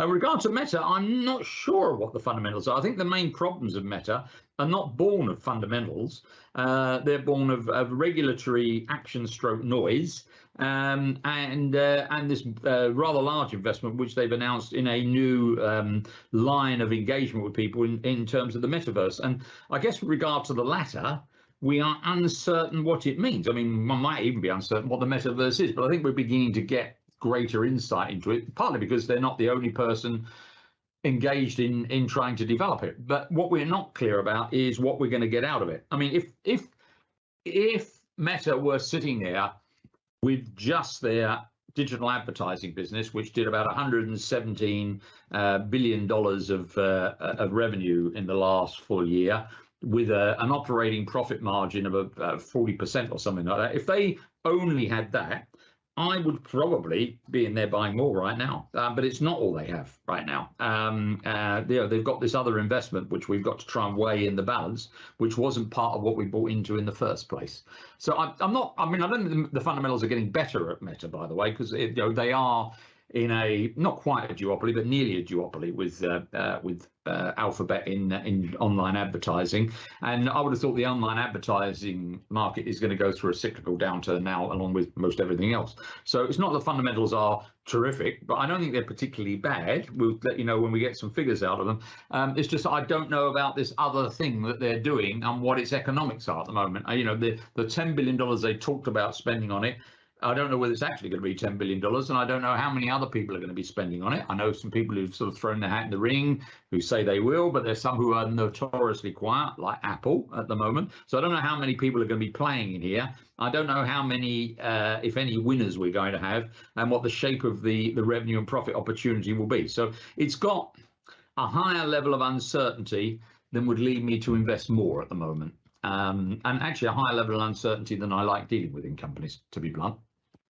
In regard to Meta, I'm not sure what the fundamentals are. I think the main problems of Meta are not born of fundamentals. They're born of regulatory action stroke noise, and this rather large investment which they've announced in a new line of engagement with people in terms of the metaverse. And I guess with regard to the latter, we are uncertain what it means. I mean, one might even be uncertain what the metaverse is, but I think we're beginning to get greater insight into it, partly because they're not the only person engaged in trying to develop it. But what we're not clear about is what we're going to get out of it. I mean, if Meta were sitting there with just their digital advertising business, which did about $117 billion of revenue in the last full year, with an operating profit margin of about 40% or something like that, if they only had that, I would probably be in there buying more right now, but it's not all they have right now. They've got this other investment which we've got to try and weigh in the balance, which wasn't part of what we bought into in the first place. So I'm not. I mean, I don't think the fundamentals are getting better at Meta, by the way, because they are in a not quite a duopoly, but nearly a duopoly with Alphabet in online advertising. And I would have thought the online advertising market is going to go through a cyclical downturn now, along with most everything else. So it's not the fundamentals are terrific, but I don't think they're particularly bad. We'll let you know when we get some figures out of them. It's just I don't know about this other thing that they're doing and what its economics are at the moment. The $10 billion they talked about spending on it, I don't know whether it's actually going to be $10 billion, and I don't know how many other people are going to be spending on it. I know some people who've sort of thrown their hat in the ring who say they will, but there's some who are notoriously quiet, like Apple at the moment. So I don't know how many people are going to be playing in here. I don't know how many, if any, winners we're going to have, and what the shape of the revenue and profit opportunity will be. So it's got a higher level of uncertainty than would lead me to invest more at the moment. And actually a higher level of uncertainty than I like dealing with in companies, to be blunt.